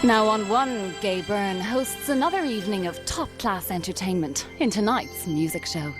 Now on One, Gay Byrne hosts another evening of top-class entertainment in tonight's music show.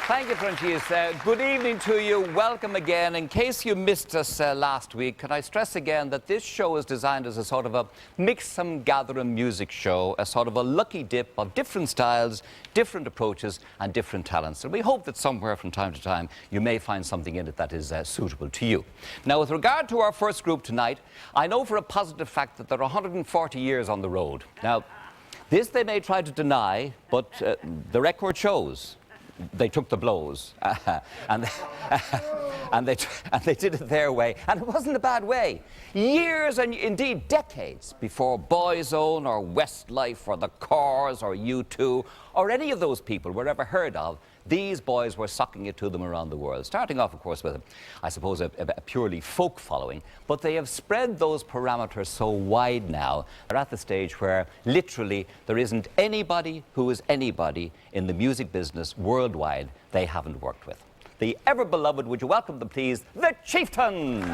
Thank you, Francis. Good evening to you. Welcome again. In case you missed us last week, can I stress again that this show is designed as a sort of a mix-em-gather-em music show, a sort of a lucky dip of different styles, different approaches and different talents. And we hope that somewhere from time to time you may find something in it that is suitable to you. Now, with regard to our first group tonight, I know for a positive fact that they're 140 years on the road. Now, this they may try to deny, but the record shows they took the blows and they did it their way, and it wasn't a bad way. Years and indeed decades before Boyzone or Westlife or the Corrs or U2 or any of those people were ever heard of, these boys were sucking it to them around the world. Starting off, of course, with, I suppose, a purely folk following, but they have spread those parameters so wide now. They're at the stage where literally there isn't anybody who is anybody in the music business worldwide they haven't worked with. The ever-beloved, would you welcome them, please, the Chieftains!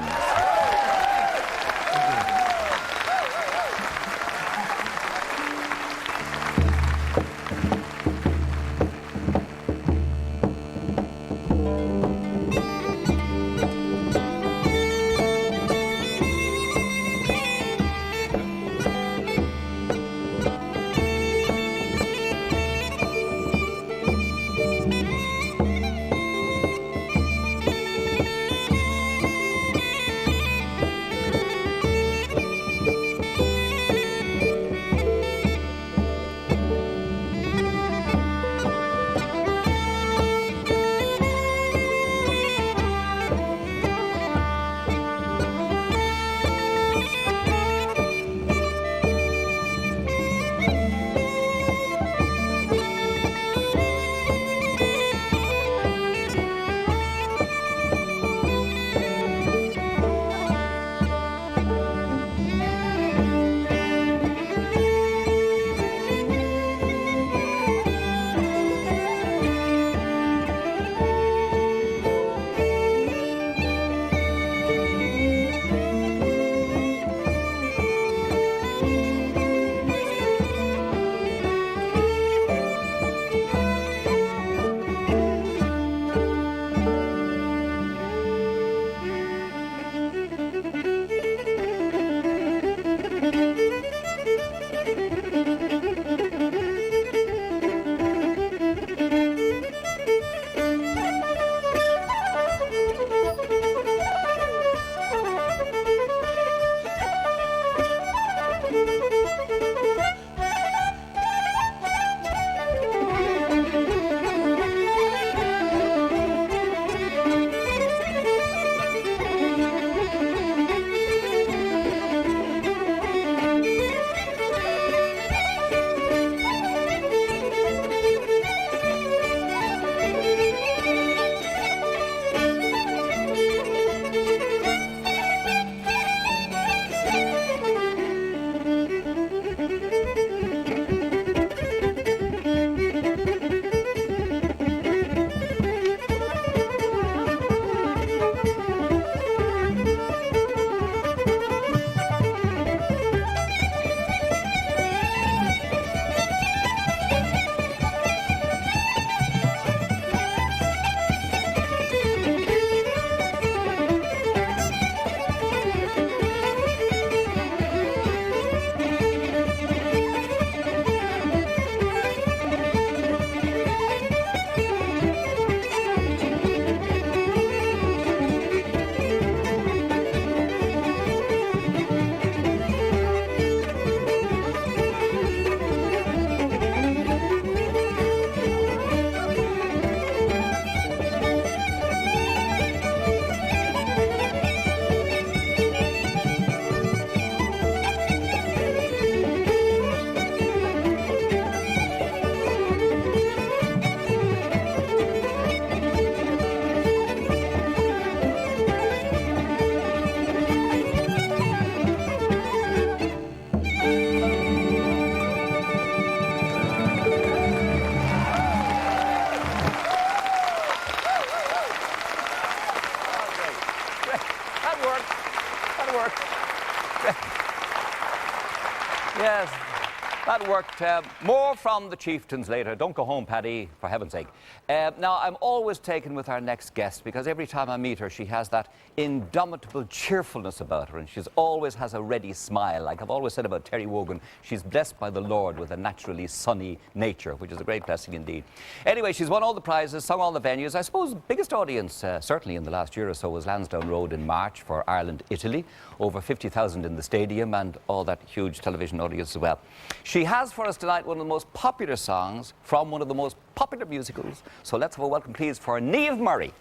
worked. More from the chieftains later. Don't go home, Paddy, for heaven's sake. Now, I'm always taken with our next guest because every time I meet her, she has that indomitable cheerfulness about her, and she always has a ready smile. Like I've always said about Terry Wogan, she's blessed by the Lord with a naturally sunny nature, which is a great blessing indeed. Anyway, she's won all the prizes, sung all the venues. I suppose the biggest audience, certainly in the last year or so, was Lansdowne Road in March for Ireland, Italy. Over 50,000 in the stadium and all that huge television audience as well. She has for us tonight one of the most popular songs from one of the most popular musicals. So let's have a welcome, please, for Niamh Murray.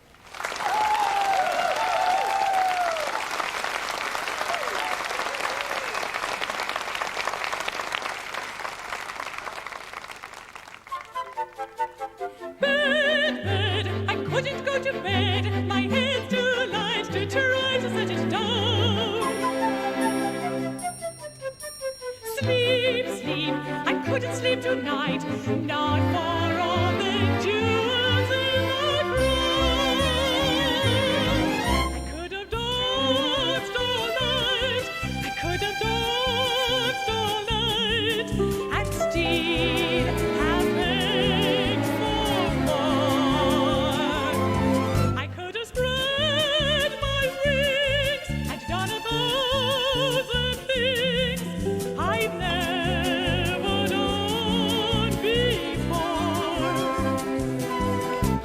Bed, I couldn't go to bed. My head's too light to try to set it down. Sleep, sleep, I couldn't sleep tonight. Not for all the jewels in my crown. I could have danced all night. I could have danced all night and still have begged for more. I could have spread my wings and done a thousand things I've never done before.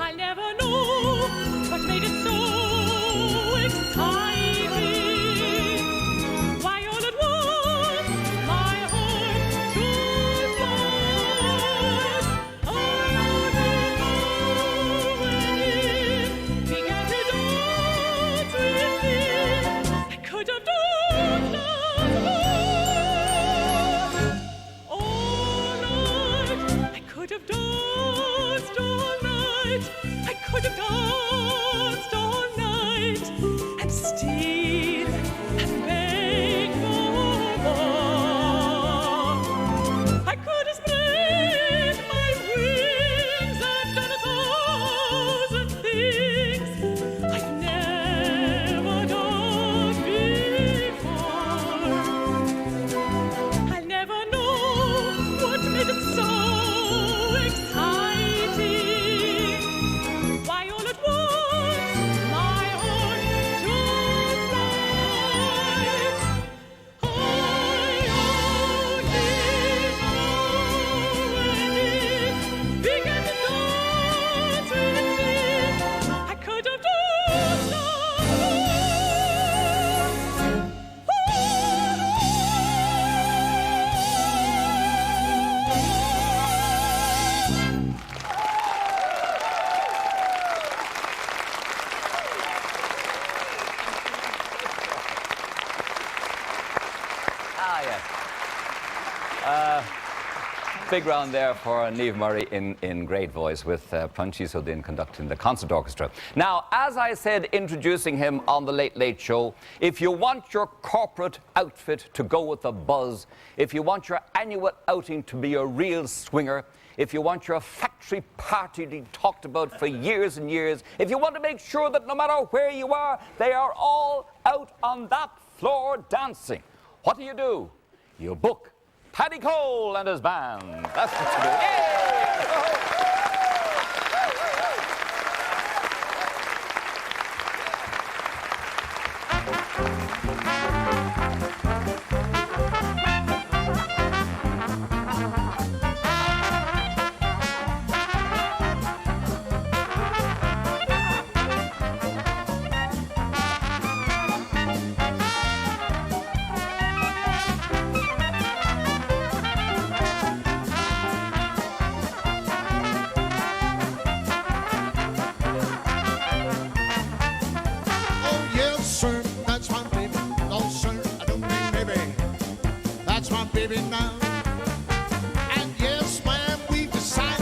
I'll never know what made it so exciting. Why all at once my heart goes blind. I only know when it began to dance with me. I could have danced all night. I could have danced all night. I could have danced all night and still have begged for more. I could have spread my wings and done a thousand things I've never done before. I'll never know what made it so exciting. Why all at once my heart turned blind. I only know when it began to dance with me. I could have danced Ah, yes. Big round there for Niamh Murray in great voice with Prunchi Sudin conducting the concert orchestra. Now, as I said, introducing him on the Late Late Show, if you want your corporate outfit to go with the buzz, if you want your annual outing to be a real swinger, if you want your factory party to be talked about for years and years, if you want to make sure that no matter where you are, they are all out on that floor dancing, what do? You book Paddy Cole and his band. That's what you do. Yay! Baby now, and yes, when we decide,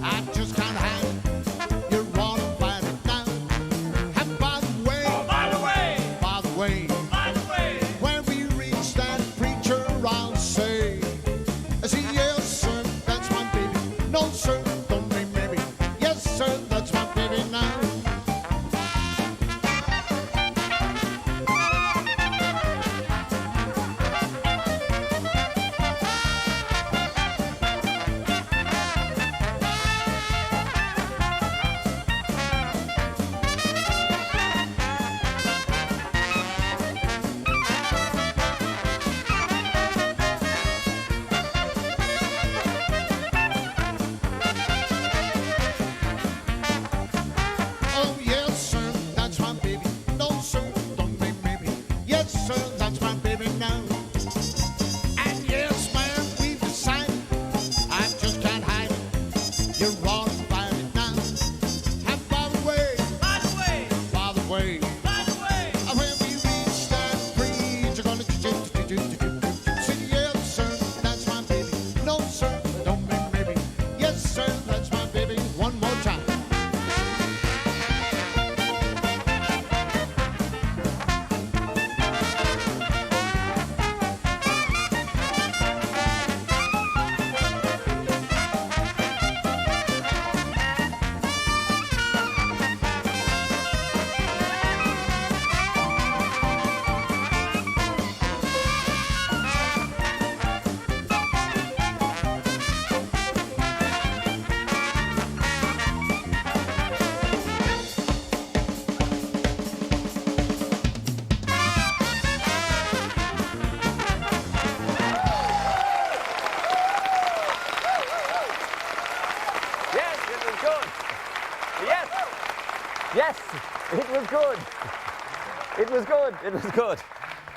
I just can't hide. You're on about it now. And by the way, when we reach that preacher, I'll say, I say yes, sir, that's my baby. No, sir, don't mean maybe. Yes, sir, that's my baby now. You wanna find it now? And by the way, by the way, by the way, by the way, when we reach that bridge, you're gonna say yes, sir, that's my baby. No, sir, don't mean maybe. Yes, sir, that's my baby. One more time. Yes, it was good. Yes. Yes, it was good. It was good. It was good.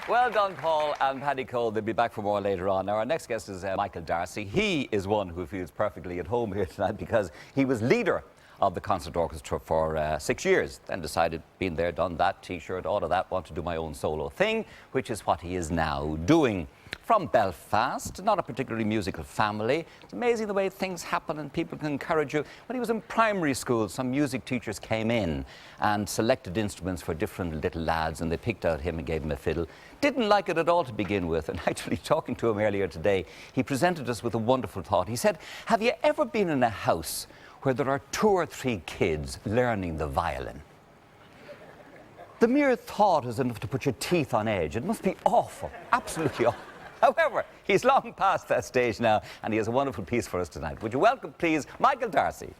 Well done, Paul and Paddy Cole. They'll be back for more later on. Now, our next guest is Michael Darcy. He is one who feels perfectly at home here tonight because he was leader of the concert orchestra for 6 years, then decided, been there, done that, T-shirt, all of that, want to do my own solo thing, which is what he is now doing. From Belfast, not a particularly musical family. It's amazing the way things happen and people can encourage you. When he was in primary school, some music teachers came in and selected instruments for different little lads, and they picked out him and gave him a fiddle. Didn't like it at all to begin with, and actually talking to him earlier today, he presented us with a wonderful thought. He said, have you ever been in a house where there are 2 or 3 kids learning the violin? The mere thought is enough to put your teeth on edge. It must be awful, absolutely awful. However, he's long past that stage now, and he has a wonderful piece for us tonight. Would you welcome, please, Michael Darcy?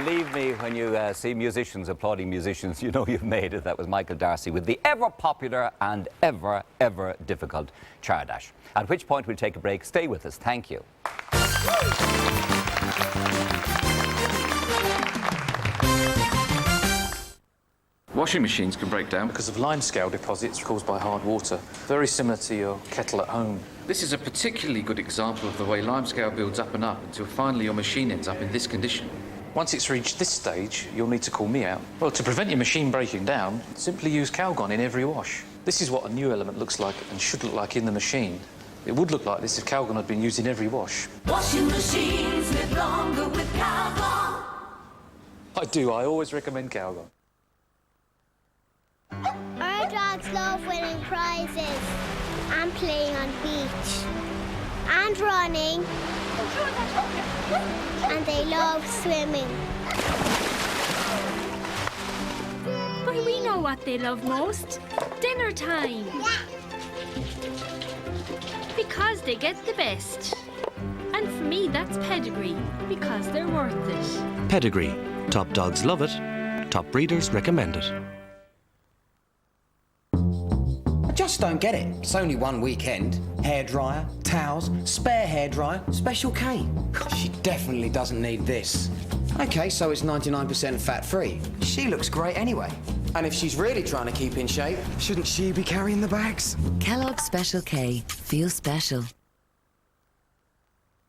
Believe me, when you see musicians applauding musicians, you know you've made it. That was Michael Darcy with the ever-popular and ever difficult Chardash. At which point we'll take a break. Stay with us. Thank you. Washing machines can break down because of limescale deposits caused by hard water, very similar to your kettle at home. This is a particularly good example of the way limescale builds up and up until finally your machine ends up in this condition. Once it's reached this stage, you'll need to call me out. Well, to prevent your machine breaking down, simply use Calgon in every wash. This is what a new element looks like and should look like in the machine. It would look like this if Calgon had been used in every wash. Washing machines live longer with Calgon. I always recommend Calgon. Our dogs love winning prizes and playing on the beach and running, and they love swimming. But we know what they love most. Dinner time. Because they get the best. And for me, that's pedigree, because they're worth it. Pedigree. Top dogs love it. Top breeders recommend it. I just don't get it. It's only one weekend. Hairdryer, towels, spare hairdryer, Special K. God, she definitely doesn't need this. Okay, so it's 99% fat-free. She looks great anyway. And if she's really trying to keep in shape, shouldn't she be carrying the bags? Kellogg's Special K. Feel special.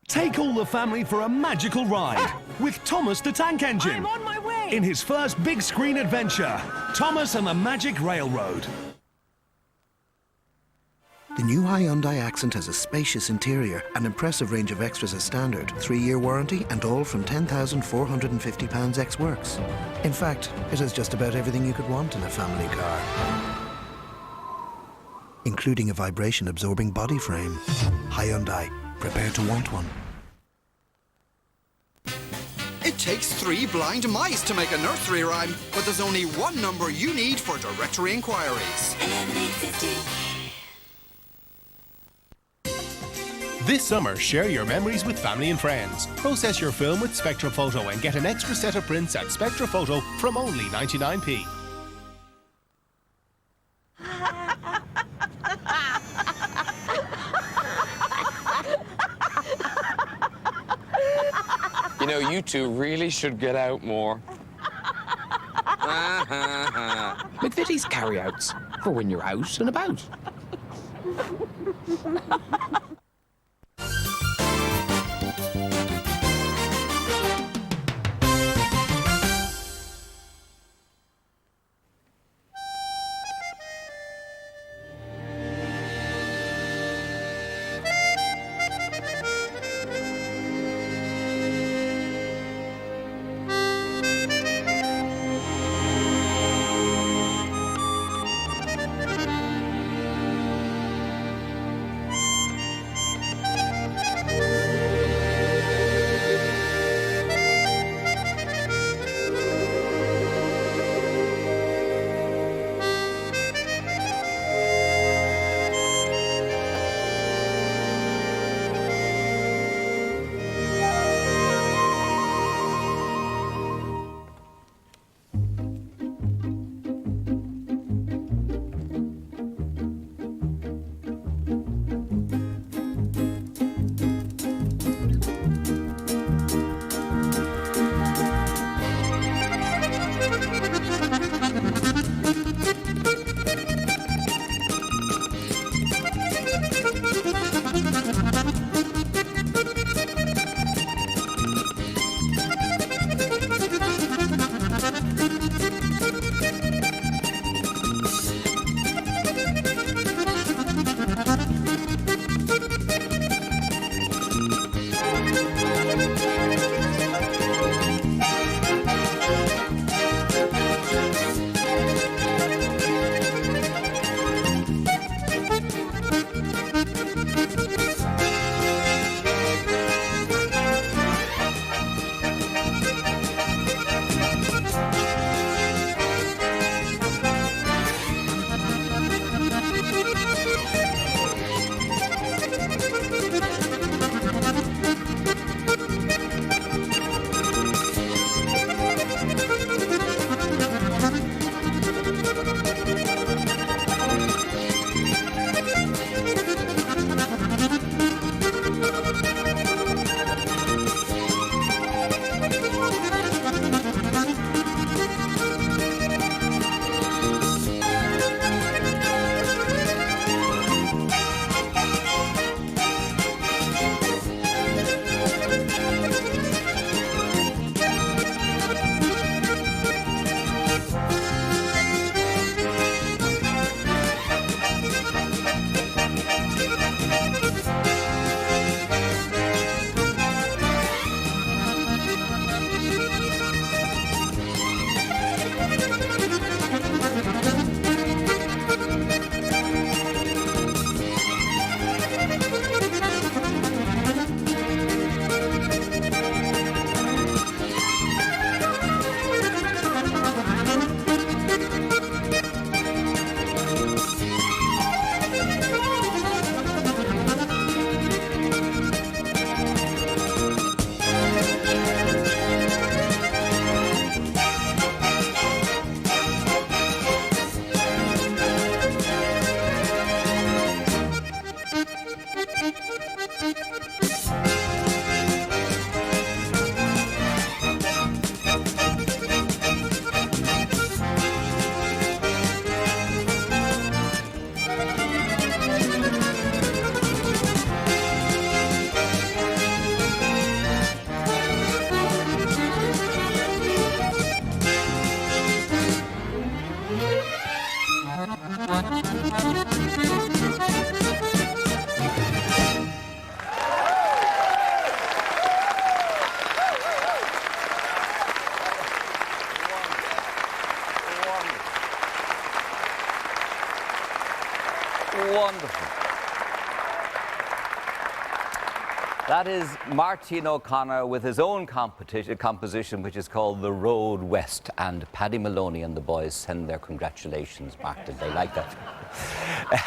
Take all the family for a magical ride with Thomas the Tank Engine. I'm on my way! In his first big screen adventure, Thomas and the Magic Railroad. The new Hyundai Accent has a spacious interior, an impressive range of extras as standard, 3-year warranty, and all from £10,450 ex-works. In fact, it has just about everything you could want in a family car, including a vibration-absorbing body frame. Hyundai, prepare to want one. It takes 3 blind mice to make a nursery rhyme, but there's only one number you need for directory inquiries. 11850. This summer, share your memories with family and friends. Process your film with SpectraPhoto and get an extra set of prints at SpectraPhoto from only 99p. You know, you two really should get out more. McVitie's carryouts for when you're out and about. Wonderful. That is Martin O'Connor with his own composition, which is called The Road West. And Paddy Maloney and the boys send their congratulations, Martin. They like that.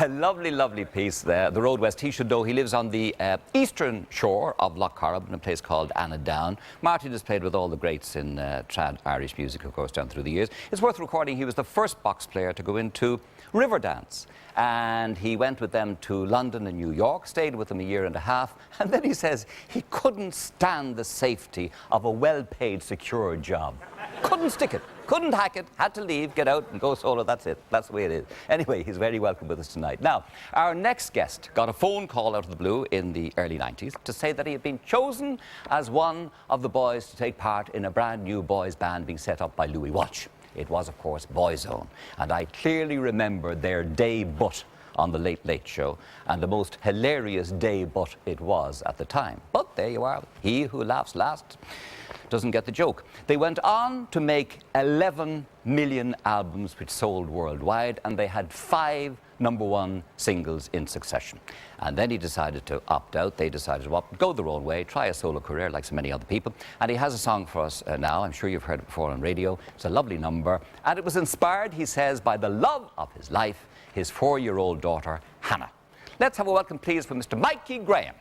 A lovely, lovely piece there. The Road West, he should know, he lives on the eastern shore of Lough Corrib in a place called Annadown. Martin has played with all the greats in trad Irish music, of course, down through the years. It's worth recording, he was the first box player to go into Riverdance. And he went with them to London and New York, stayed with them a year and a half, and then he says he couldn't stand the safety of a well-paid, secure job. Couldn't stick it, couldn't hack it, had to leave, get out and go solo, that's it. That's the way it is. Anyway, he's very welcome with us tonight. Now, our next guest got a phone call out of the blue in the early 90s to say that he had been chosen as one of the boys to take part in a brand new boys band being set up by Louis Walsh. It was, of course, Boyzone, and I clearly remember their debut on the Late Late Show, and the most hilarious debut it was at the time. But there you are, he who laughs last doesn't get the joke. They went on to make 11 million albums which sold worldwide, and they had 5 #1 singles in succession. And then he decided to opt out. They decided to go their own way, try a solo career like so many other people. And he has a song for us now. I'm sure you've heard it before on radio. It's a lovely number. And it was inspired, he says, by the love of his life, his 4-year-old daughter, Hannah. Let's have a welcome, please, for Mr. Mikey Graham.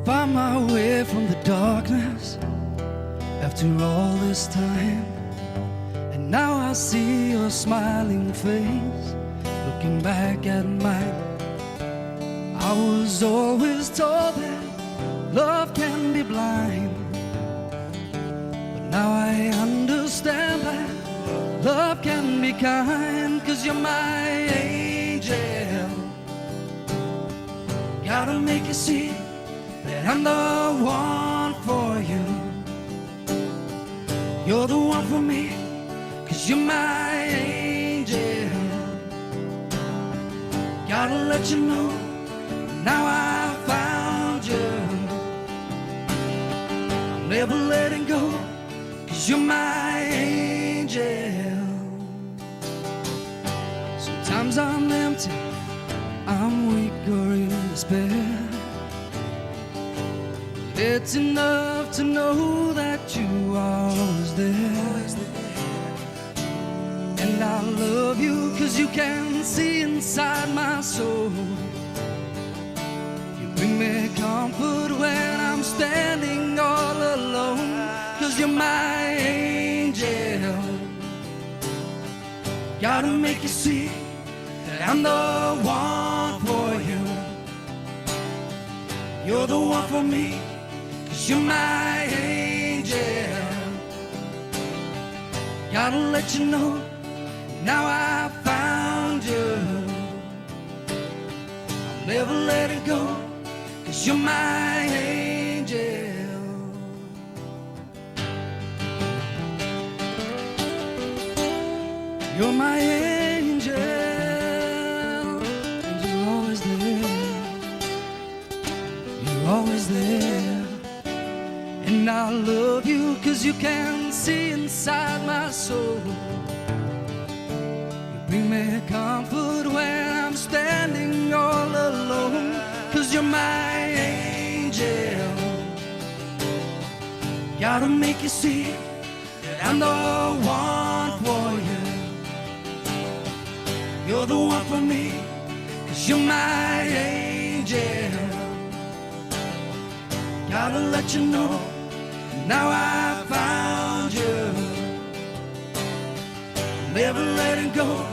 Find my way from the darkness after all this time, and now I see your smiling face looking back at mine. I was always told that love can be blind, but now I understand that love can be kind, 'cause you're my angel. Gotta make you see that I'm the one for you. You're the one for me, 'cause you're my angel. Gotta let you know, now I found you. I'm never letting go, 'cause you're my angel. Sometimes I'm empty, I'm weak or in despair. It's enough to know that you are always there. And I love you 'cause you can see inside my soul. You bring me comfort when I'm standing all alone, 'cause you're my angel. Gotta make you see that I'm the one for you. You're the one for me, 'cause you're my angel. Gotta let you know, now I found you. I'll never let it go, 'cause you're my angel. You're my angel, and you're always there. You're always there. And I love you 'cause you can see inside my soul. You bring me comfort when I'm standing all alone, 'cause you're my angel. Gotta make you see that I'm the one for you. You're the one for me, 'cause you're my angel. Gotta let you know, now I found you. Never letting go,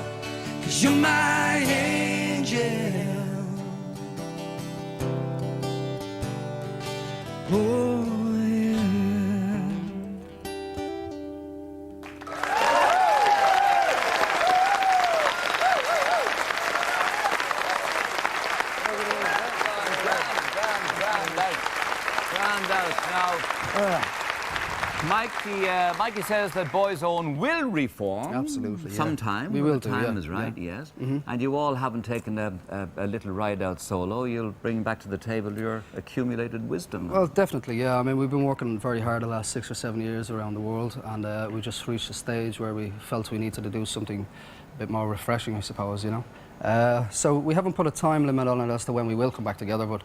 'cause you're my angel. Oh, yeah. Mikey says that Boys Own will reform. Absolutely, yeah. Sometime. We will do, time yeah, is right, yeah. yes. And you all haven't taken a little ride out solo. You'll bring back to the table your accumulated wisdom. Well, definitely, yeah. I mean, we've been working very hard the last 6 or 7 years around the world, and we just reached a stage where we felt we needed to do something a bit more refreshing, I suppose, you know. So we haven't put a time limit on it as to when we will come back together, but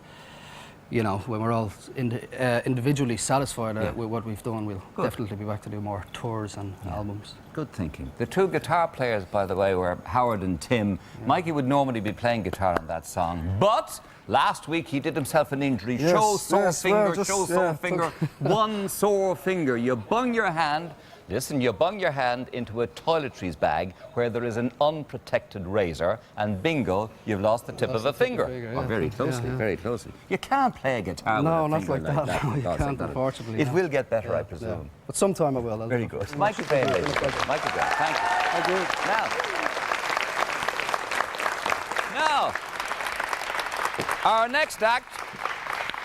you know, when we're all individually satisfied with what we've done, we'll definitely be back to do more tours and albums. Good thinking. The two guitar players, by the way, were Howard and Tim. Mikey would normally be playing guitar on that song, but last week he did himself an injury. Yes, Show sore yes, finger, well, just, show sore finger, one sore finger. You bung your hand. Listen, you bung your hand into a toiletries bag where there is an unprotected razor, and bingo, you've lost the tip of a finger. Oh, very closely, very closely. You can't play a guitar with a not finger like that. No, you for God's can't, sake. unfortunately. It will get better, I presume. Yeah. But sometime I will. Very good. Michael Byrne, ladies and gentlemen. Michael Byrne, thank you. Now, our next act,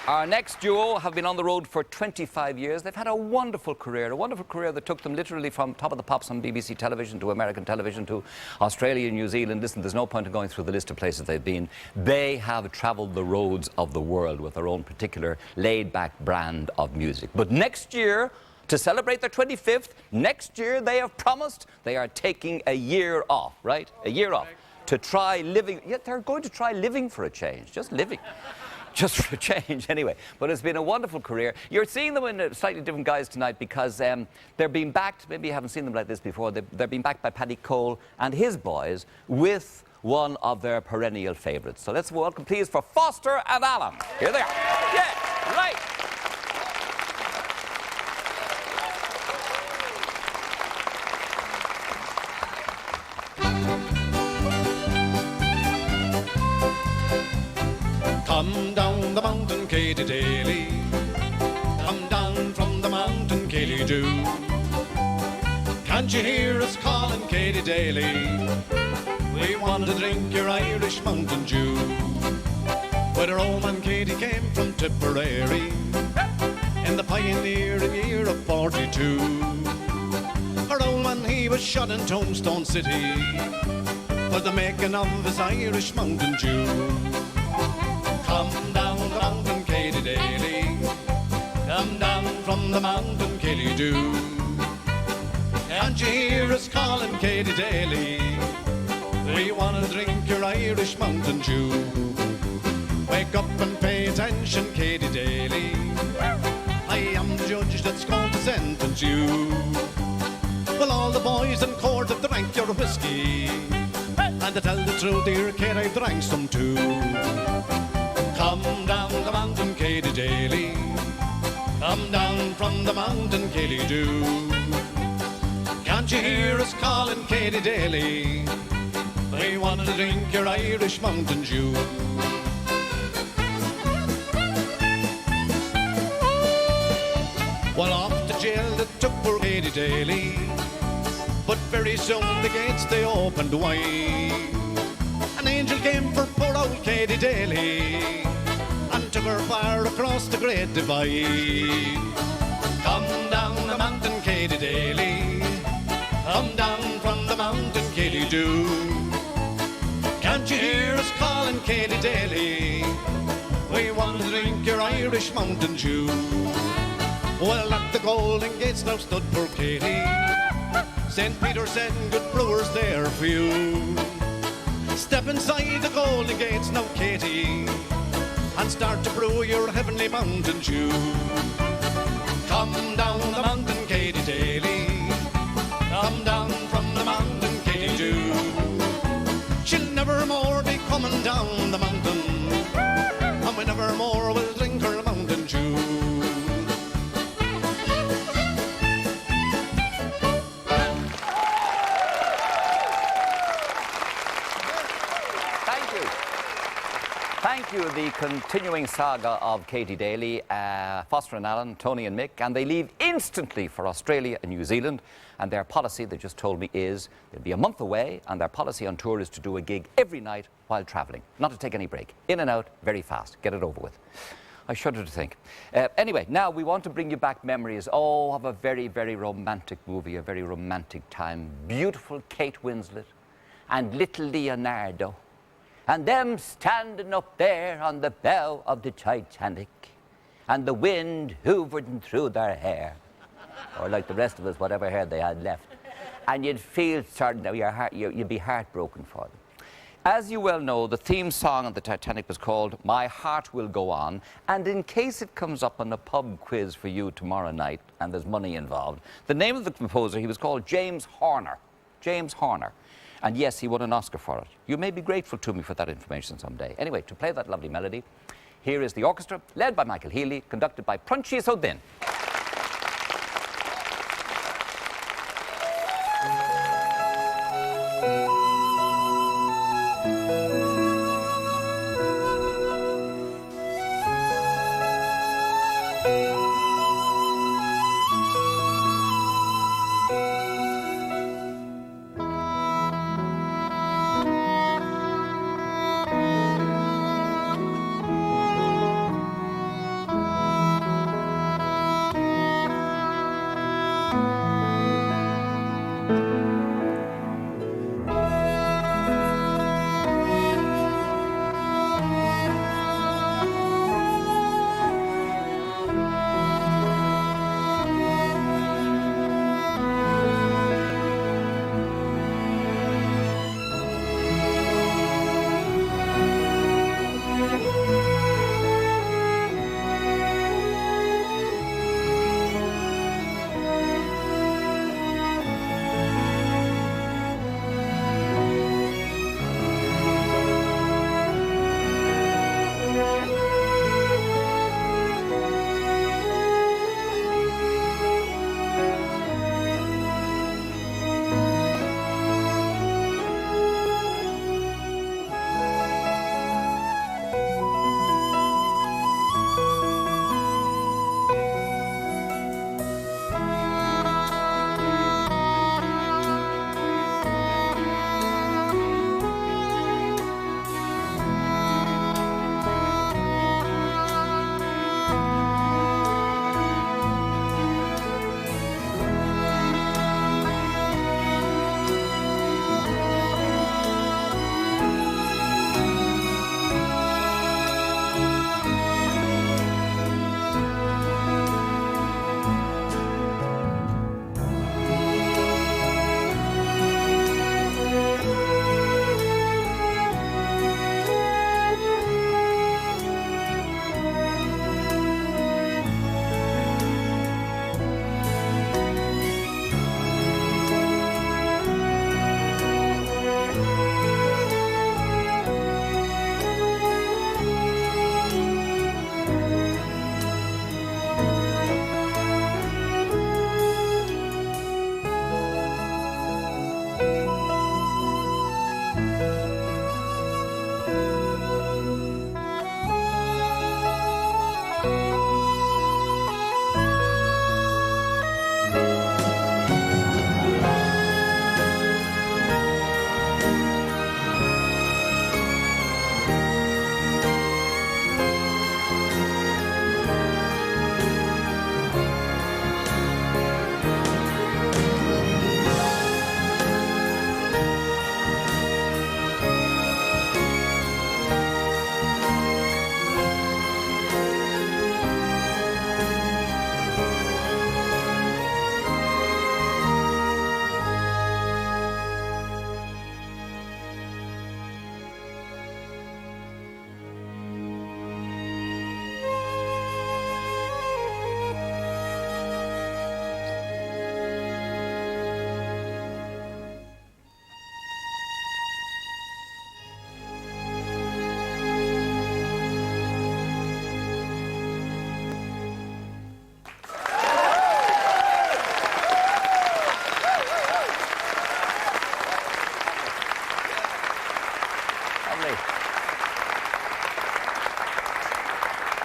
our next duo have been on the road for 25 years. They've had a wonderful career that took them literally from Top of the Pops on BBC television to American television to Australia and New Zealand. Listen, there's no point in going through the list of places they've been. They have travelled the roads of the world with their own particular laid-back brand of music. But next year, to celebrate their 25th, next year they have promised they are taking a year off, right? A year off to try living. Yeah, they're going to try living for a change, just living. Just for a change, anyway. But it's been a wonderful career. You're seeing them in slightly different guise tonight because they're being backed, maybe you haven't seen them like this before, they're being backed by Paddy Cole and his boys with one of their perennial favourites. So let's welcome, please, for Foster and Allen. Here they are. Yeah, right. Come down the mountain, Katy Daly. Come down from the mountain, Katy Dew. Can't you hear us calling, Katy Daly? We want to drink your Irish Mountain Dew. Where our old man Katy came from Tipperary in the pioneering year of 42. Our old man, he was shot in Tombstone City for the making of his Irish Mountain Dew. Come down the mountain, Katy Daly. Come down from the mountain, Katy Dew. Can't you hear us calling, Katy Daly? We want to drink your Irish Mountain Dew. Wake up and pay attention, Katy Daly. I am the judge that's going to sentence you. Well, all the boys in court have drank your whiskey, and to tell the truth, dear Kate, I've drank some too. Come down the mountain, Katy Daly. Come down from the mountain, Katy Dew. Can't you hear us calling, Katy Daly? We want to drink your Irish Mountain Dew. Well, off to jail they took poor Katy Daly, but very soon the gates they opened wide. An angel came for poor old Katy Daly and took her far across the Great Divide. Come down the mountain, Katy Daly. Come down from the mountain, Katy Dew. Can't you hear us calling, Katy Daly? We want to drink your Irish Mountain Dew. Well, at the Golden Gates now stood poor Katy. St. Peter said, good brewers there for you. Step inside the Golden Gates now, Katy, and start to brew your heavenly Mountain Dew. Come down the mountain, Katy Daly. Come down from the mountain, Katy Dew. She'll never more be coming down the mountain, and we never more will drink her Mountain Dew. Thank you, the continuing saga of Katy Daly, Foster and Allen, Tony and Mick, and they leave instantly for Australia and New Zealand, and their policy, they just told me, is they'll be a month away, and their policy on tour is to do a gig every night while travelling, not to take any break. In and out, very fast, get it over with. I shudder to think. Anyway, now we want to bring you back memories, of a very, very romantic movie, a very romantic time. Beautiful Kate Winslet and little Leonardo, and them standing up there on the bow of the Titanic, and the wind hoovering through their hair, or like the rest of us, whatever hair they had left. And you'd feel certain that you'd be heartbroken for them. As you well know, the theme song of the Titanic was called My Heart Will Go On, and in case it comes up on a pub quiz for you tomorrow night, and there's money involved, the name of the composer, he was called James Horner. James Horner. And yes, he won an Oscar for it. You may be grateful to me for that information someday. Anyway, to play that lovely melody, here is the orchestra, led by Michael Healy, conducted by Prunchies O'Din.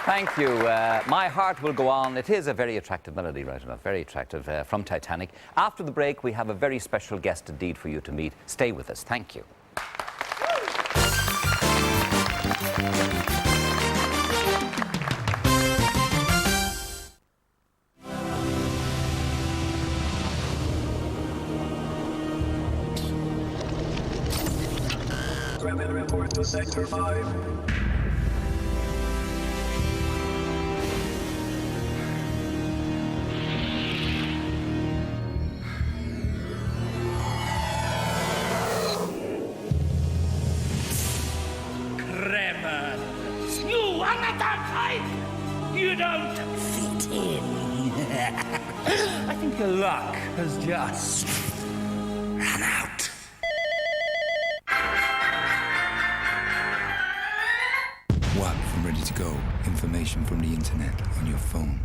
Thank you. My Heart Will Go On. It is a very attractive melody, right enough. Very attractive from Titanic. After the break, we have a very special guest indeed for you to meet. Stay with us. Thank you. report to Sector 5. Kremer, you are not outside! You don't fit in. I think your luck has just run out. WAP from Ready to Go. Information from the internet on your phone.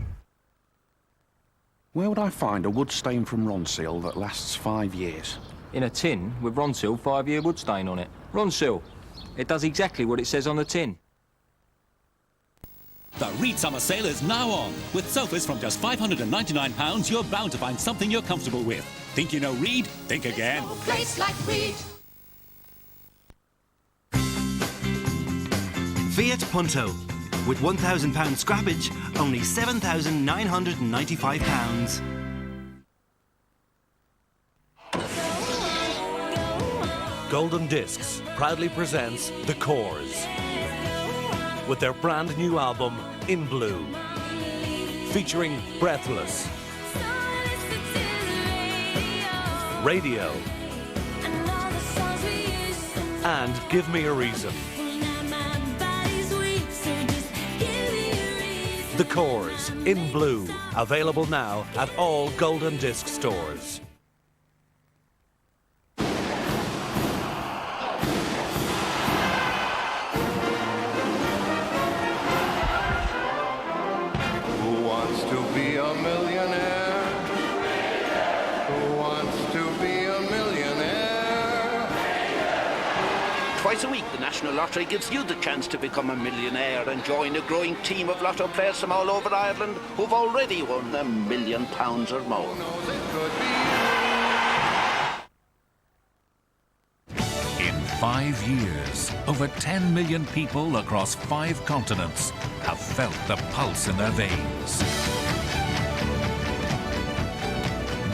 Where would I find a wood stain from Ronseal that lasts 5 years? In a tin with Ronseal 5-year wood stain on it. Ronseal. It does exactly what it says on the tin. The Reed Summer Sale is now on. With sofas from just £599, you're bound to find something you're comfortable with. Think you know Reed? Think again. No place like Reed. Fiat Punto. With £1,000 scrappage, only £7,995. Golden Discs proudly presents The Corrs with their brand new album, In Blue, featuring Breathless, Radio, and Give Me a Reason. The Corrs, In Blue, available now at all Golden Disc stores. Twice a week, the National Lottery gives you the chance to become a millionaire and join a growing team of lotto players from all over Ireland who've already won £1 million or more. In 5 years, over 10 million people across 5 continents have felt the pulse in their veins.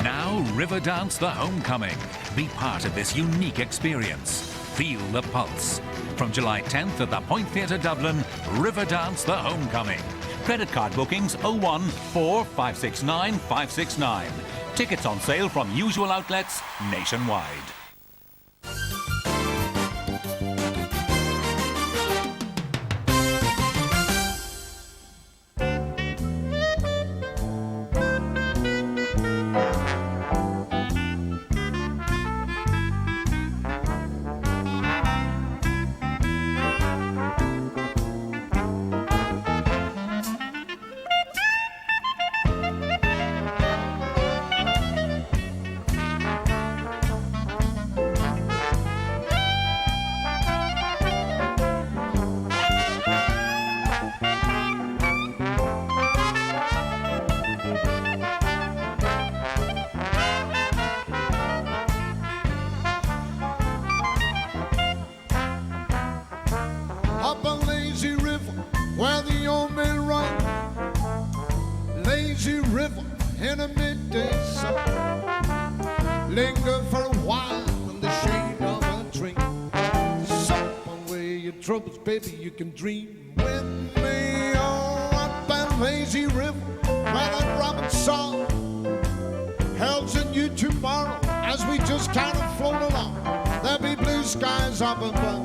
Now Riverdance the Homecoming. Be part of this unique experience. Feel the pulse. From July 10th at the Point Theatre Dublin, Riverdance the Homecoming. Credit card bookings 01 4569 569. Tickets on sale from usual outlets nationwide. In a midday sun, linger for a while in the shade of a tree. Sup away your troubles, baby, you can dream with me. Oh, up and lazy river, where that robin song heralds a new tomorrow as we just kind of float along. There'll be blue skies up above,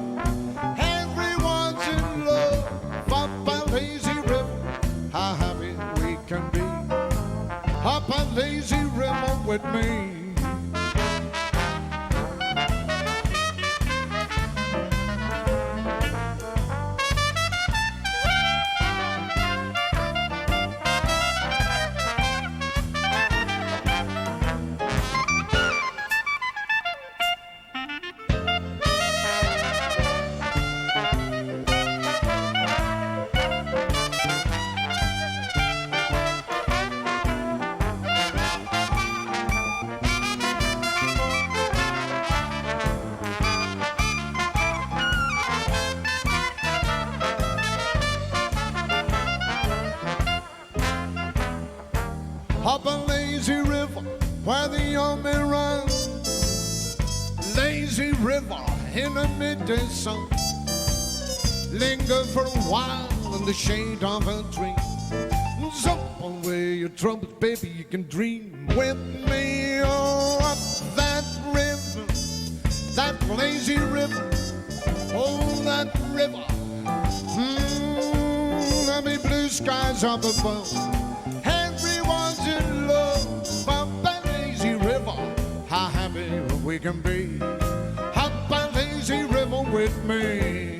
everyone's in love. Up and lazy river, how happy we can be. Up a lazy river with me. Up a lazy river where the young men run. Lazy river in the midday sun. Linger for a while in the shade of a tree. Jump away your troubles, baby, you can dream with me. Oh, up that river, that lazy river. Oh, that river. There'll be blue skies up above. Everyone's in love. Up that lazy river, how happy we can be. Up that lazy river with me.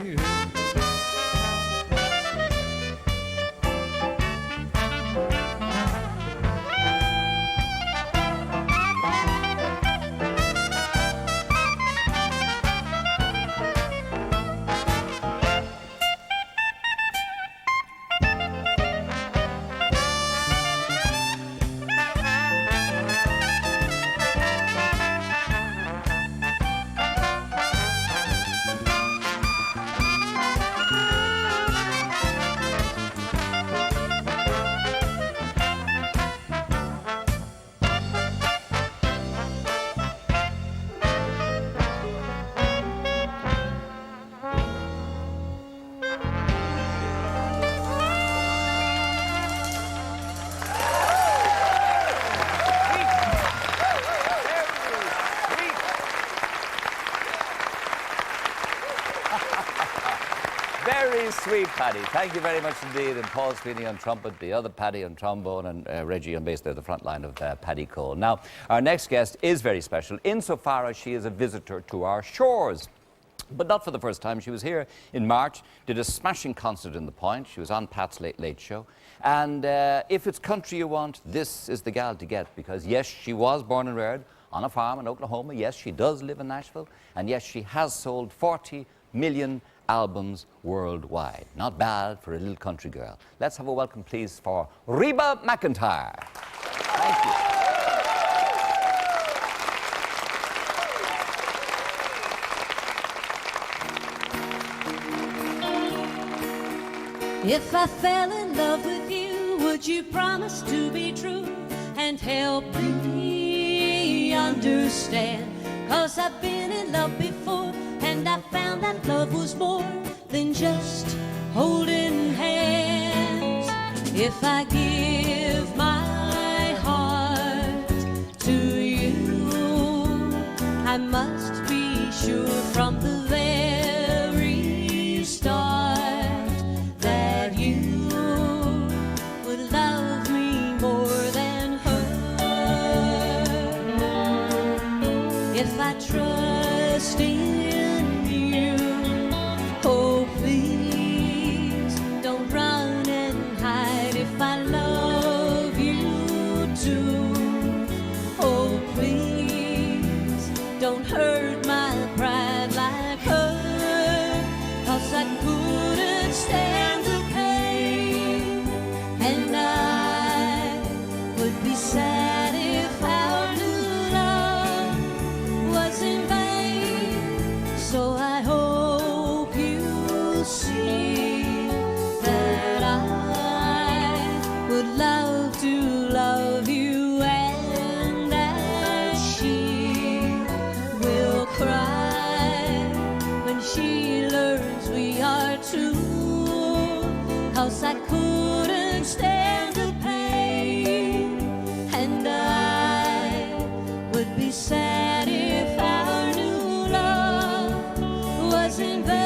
Very sweet, Paddy. Thank you very much indeed. And Paul Sweeney on trumpet, the other Paddy on trombone, and Reggie on bass there, the front line of Paddy Cole. Now, our next guest is very special insofar as she is a visitor to our shores. But not for the first time. She was here in March, did a smashing concert in the Point. She was on Pat's Late Late Show. And if it's country you want, this is the gal to get, because yes, she was born and reared on a farm in Oklahoma. Yes, she does live in Nashville. And yes, she has sold 40 million albums worldwide. Not bad for a little country girl. Let's have a welcome, please, for Reba McEntire. Thank you. If I fell in love with you, would you promise to be true and help me understand? 'Cause I've been in love before, and I found that love was more than just holding hands. If I give my heart to you, I must be sure from the very start that you would love me more than her. If I trust in you, oh please don't run and hide. If I love you too, oh please don't hurt my pride like her. 'Cause I couldn't stand the pain, and I would be sad if our new love was in vain. So I hope you see that I would love to love you, and that she will cry when she learns we are two. 'Cause I couldn't stand the pain, and I would be sad if our new love was in vain.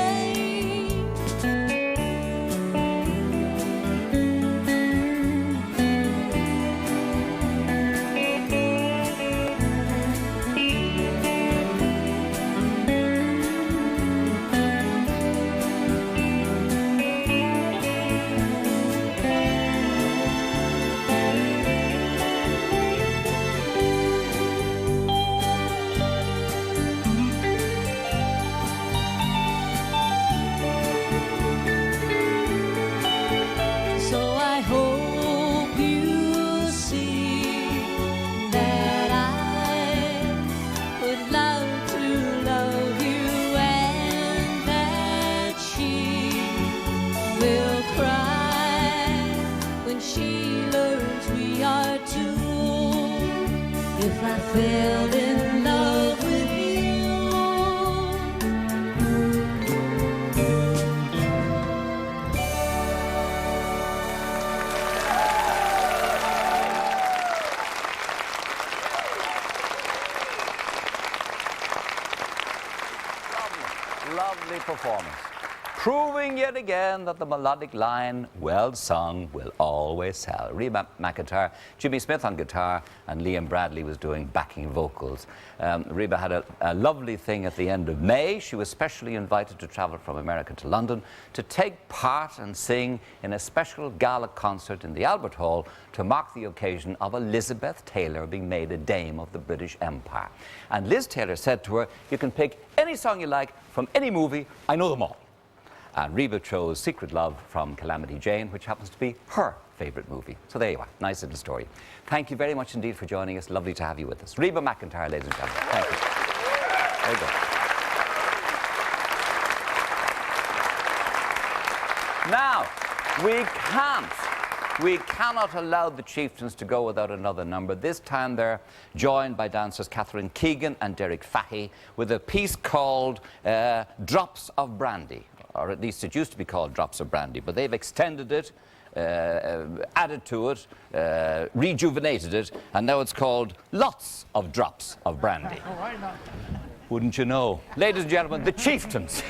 So I hope you see that I would love to love you, and that she will cry when she learns we are two. If I fell in love with you, lovely performance. Proving yet again that the melodic line, well sung, will always sell. Reba McEntire, Jimmy Smith on guitar, and Liam Bradley was doing backing vocals. Reba had a lovely thing at the end of May. She was specially invited to travel from America to London to take part and sing in a special gala concert in the Albert Hall to mark the occasion of Elizabeth Taylor being made a Dame of the British Empire. And Liz Taylor said to her, "You can pick any song you like from any movie, I know them all." And Reba chose Secret Love from Calamity Jane, which happens to be her favourite movie. So there you are. Nice little story. Thank you very much indeed for joining us. Lovely to have you with us. Reba McEntire, ladies and gentlemen. Thank you. Very good. Now, we cannot allow the Chieftains to go without another number. This time they're joined by dancers Catherine Keegan and Derek Fahey with a piece called Drops of Brandy. Or at least it used to be called Drops of Brandy, but they've extended it, added to it, rejuvenated it, and now it's called Lots of Drops of Brandy. Wouldn't you know? Ladies and gentlemen, the Chieftains.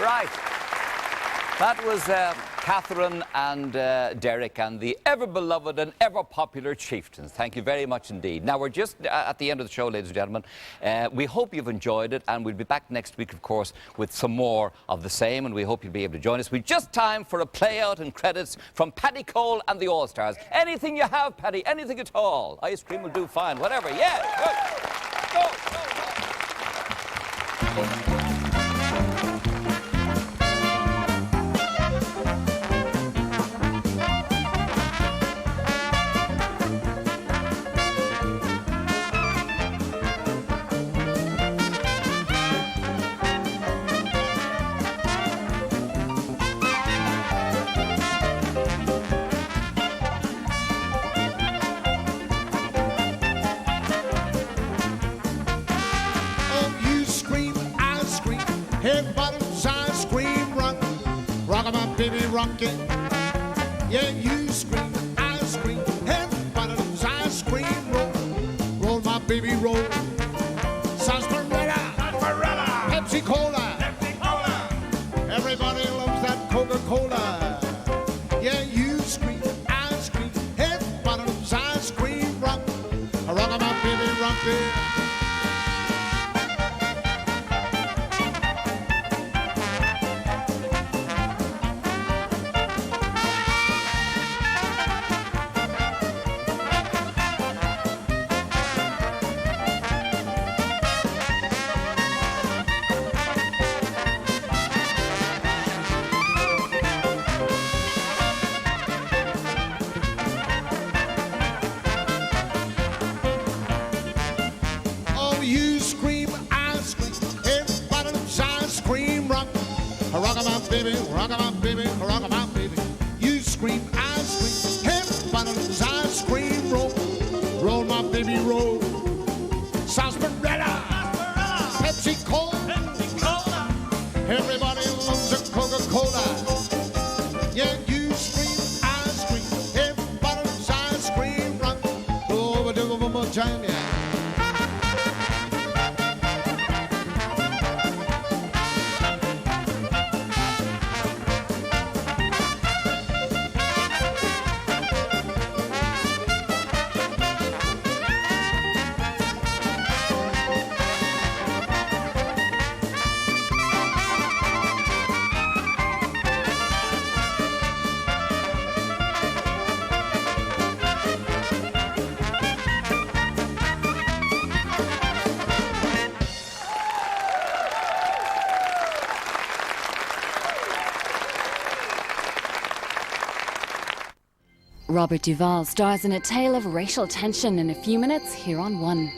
Right. That was Catherine and Derek and the ever-beloved and ever-popular Chieftains. Thank you very much indeed. Now, we're just at the end of the show, ladies and gentlemen. We hope you've enjoyed it, and we'll be back next week, of course, with some more of the same, and we hope you'll be able to join us. We've just time for a play-out and credits from Paddy Cole and the All-Stars. Anything you have, Paddy, anything at all. Ice cream will do fine, whatever. Yeah, go, go, go. head bottoms, ice cream rock. Rock my baby, rock it. Yeah, you scream, I scream. Head bottoms, ice cream roll. Roll my baby, roll. Sarsaparilla, Pepsi Cola. Everybody loves that Coca-Cola. Yeah, you scream, I scream. Head bottoms, ice cream rock. Rock my baby, rock it. Oh, you scream, I scream. Everybody's ice cream rock. Rock my baby, rock my baby, rock my baby. You scream, I scream. Everybody's ice cream roll. Roll my baby, roll. Sarsaparilla, Pepsi Cola. Everybody loves a Coca-Cola. Yeah, you scream, I scream. Everybody's ice cream rock. Oh, do it one more time, yeah. Robert Duvall stars in a tale of racial tension in a few minutes here on One.